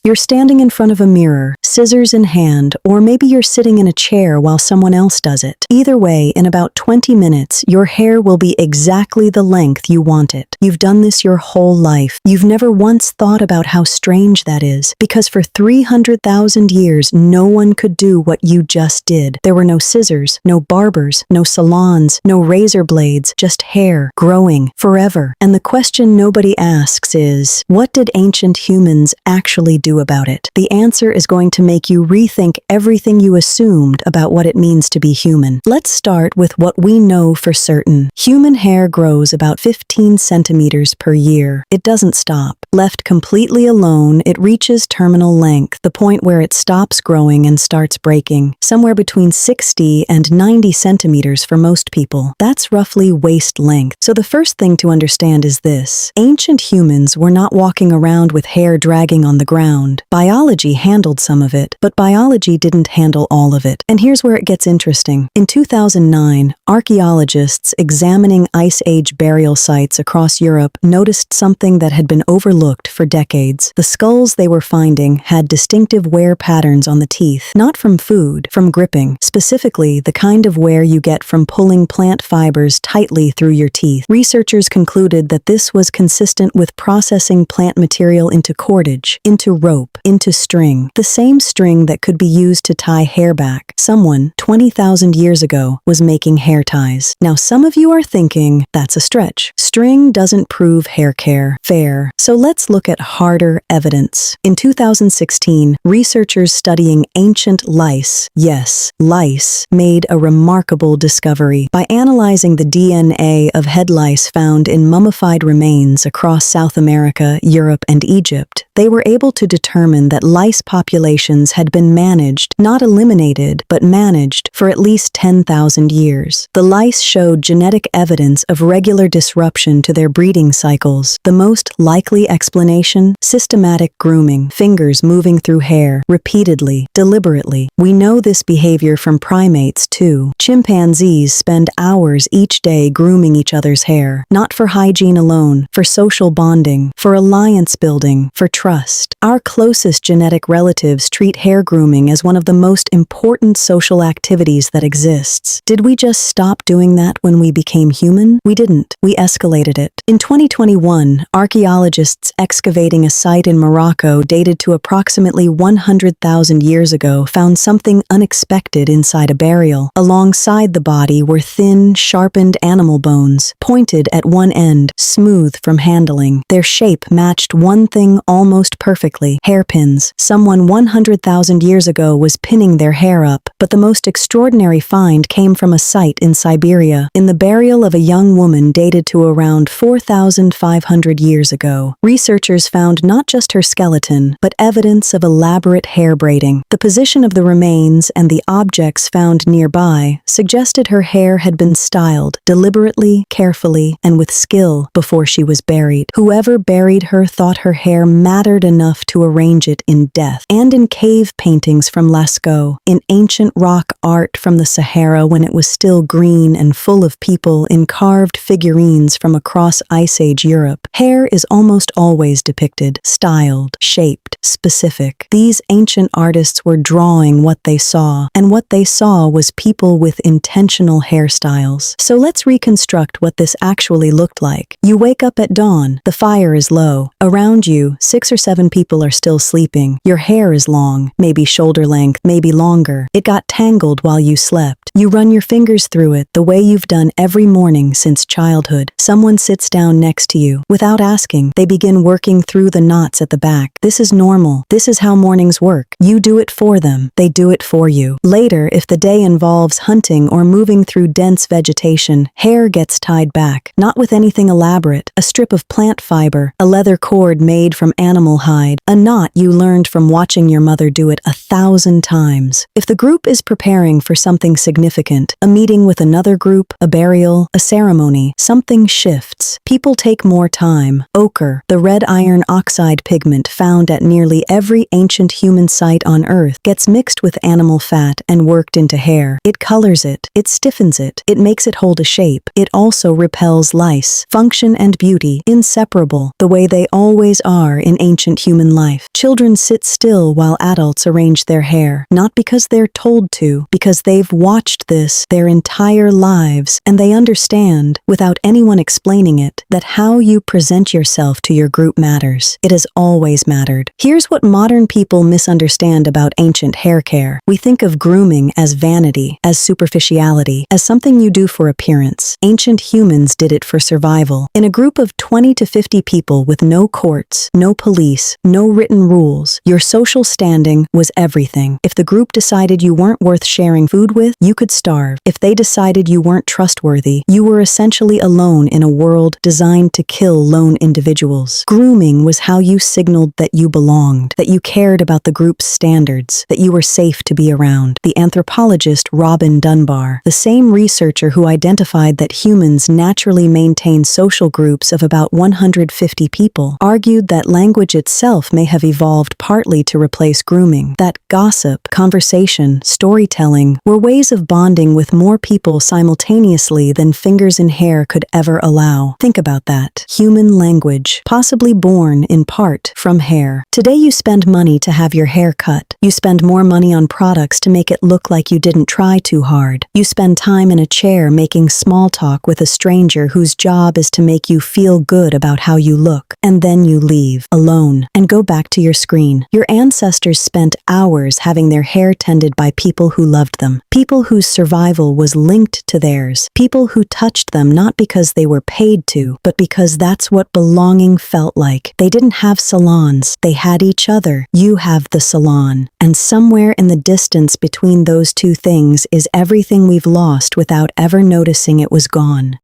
You're standing in front of a mirror, scissors in hand, or maybe you're sitting in a chair while someone else does it. Either way, in about 20 minutes, your hair will be exactly the length you want it. You've done this your whole life. You've never once thought about how strange that is, because for 300,000 years, no one could do what you just did. There were no scissors, no barbers, no salons, no razor blades, just hair, growing, forever. And the question nobody asks is, what did ancient humans actually do about it? The answer is going to make you rethink everything you assumed about what it means to be human. Let's start with what we know for certain. Human hair grows about 15 centimeters per year. It doesn't stop. Left completely alone, it reaches terminal length, the point where it stops growing and starts breaking, somewhere between 60 and 90 centimeters for most people. That's roughly waist length. So the first thing to understand is this. Ancient humans were not walking around with hair dragging on the ground. Biology handled some of it, but biology didn't handle all of it. And here's where it gets interesting. In 2009, archaeologists examining Ice Age burial sites across Europe noticed something that had been overlooked for decades. The skulls they were finding had distinctive wear patterns on the teeth, not from food, from gripping, specifically the kind of wear you get from pulling plant fibers tightly through your teeth. Researchers concluded that this was consistent with processing plant material into cordage, into rope, into string, the same string that could be used to tie hair back. Someone, 20,000 years ago, was making hair ties. Now some of you are thinking, that's a stretch. String doesn't prove hair care. Fair. So let's look at harder evidence. In 2016, researchers studying ancient lice, yes, lice, made a remarkable discovery. By analyzing the DNA of head lice found in mummified remains across South America, Europe, and Egypt, they were able to determine that lice populations had been managed, not eliminated, but managed for at least 10,000 years. The lice showed genetic evidence of regular disruption to their breeding cycles. The most likely explanation? Systematic grooming, fingers moving through hair, repeatedly, deliberately. We know this behavior from primates too. Chimpanzees spend hours each day grooming each other's hair, not for hygiene alone, for social bonding, for alliance building, for trust. Our closest genetic relatives treat hair grooming as one of the most important social activities that exists. Did we just stop doing that when we became human? We didn't. We escalated it. In 2021, archaeologists excavating a site in Morocco dated to approximately 100,000 years ago found something unexpected inside a burial. Alongside the body were thin, sharpened animal bones, pointed at one end, smooth from handling. Their shape matched one thing almost perfectly: hairpins. Someone 100,000 years ago was pinning their hair up. But the most extraordinary find came from a site in Siberia, in the burial of a young woman dated to around 4,500 years ago. Researchers found not just her skeleton, but evidence of elaborate hair braiding. The position of the remains and the objects found nearby suggested her hair had been styled deliberately, carefully, and with skill before she was buried. Whoever buried her thought her hair mattered enough to arrange it in death. And in cave paintings from Lascaux, in ancient rock art from the Sahara when it was still green and full of people, in carved figurines from across Ice Age Europe, hair is almost always depicted, styled, shaped, specific. These ancient artists were drawing what they saw, and what they saw was people with intentional hairstyles. So let's reconstruct what this actually looked like. You wake up at dawn, the fire is low. Around you, 6 or 7 people are still sleeping. Your hair is long, maybe shoulder length, maybe longer. It got tangled while you slept. You run your fingers through it the way you've done every morning since childhood. Someone sits down next to you. Without asking, they begin working through the knots at the back. This is normal. This is how mornings work. You do it for them. They do it for you. Later, if the day involves hunting or moving through dense vegetation, hair gets tied back. Not with anything elaborate. A strip of plant fiber, a leather cord made from animal hide, a knot you learned from watching your mother do it 1,000 times. If the group group is preparing for something significant, a meeting with another group, a burial, a ceremony, something shifts. People take more time. Ochre, the red iron oxide pigment found at nearly every ancient human site on Earth, gets mixed with animal fat and worked into hair. It colors it, it stiffens it, it makes it hold a shape. It also repels lice. Function and beauty, inseparable, the way they always are in ancient human life. Children sit still while adults arrange their hair, not because they're told to, because they've watched this their entire lives, and they understand, without anyone explaining it, that how you present yourself to your group matters. It has always mattered. Here's what modern people misunderstand about ancient hair care. We think of grooming as vanity, as superficiality, as something you do for appearance. Ancient humans did it for survival. In a group of 20 to 50 people with no courts, no police, no written rules, your social standing was everything. If the group decided you weren't worth sharing food with, you could starve. If they decided you weren't trustworthy, you were essentially alone in a world designed to kill lone individuals. Grooming was how you signaled that you belonged, that you cared about the group's standards, that you were safe to be around. The anthropologist Robin Dunbar, the same researcher who identified that humans naturally maintain social groups of about 150 people, argued that language itself may have evolved partly to replace grooming, that gossip, conversation, storytelling were ways of bonding with more people simultaneously than fingers and hair could ever allow. Think about that. Human language, possibly born, in part, from hair. Today you spend money to have your hair cut. You spend more money on products to make it look like you didn't try too hard. You spend time in a chair making small talk with a stranger whose job is to make you feel good about how you look. And then you leave, alone, and go back to your screen. Your ancestors spent hours having their hair tended by people who loved them, people whose survival was linked to theirs, people who touched them not because they were paid to, but because that's what belonging felt like. They didn't have salons, they had each other. You have the salon. And somewhere in the distance between those two things is everything we've lost without ever noticing it was gone.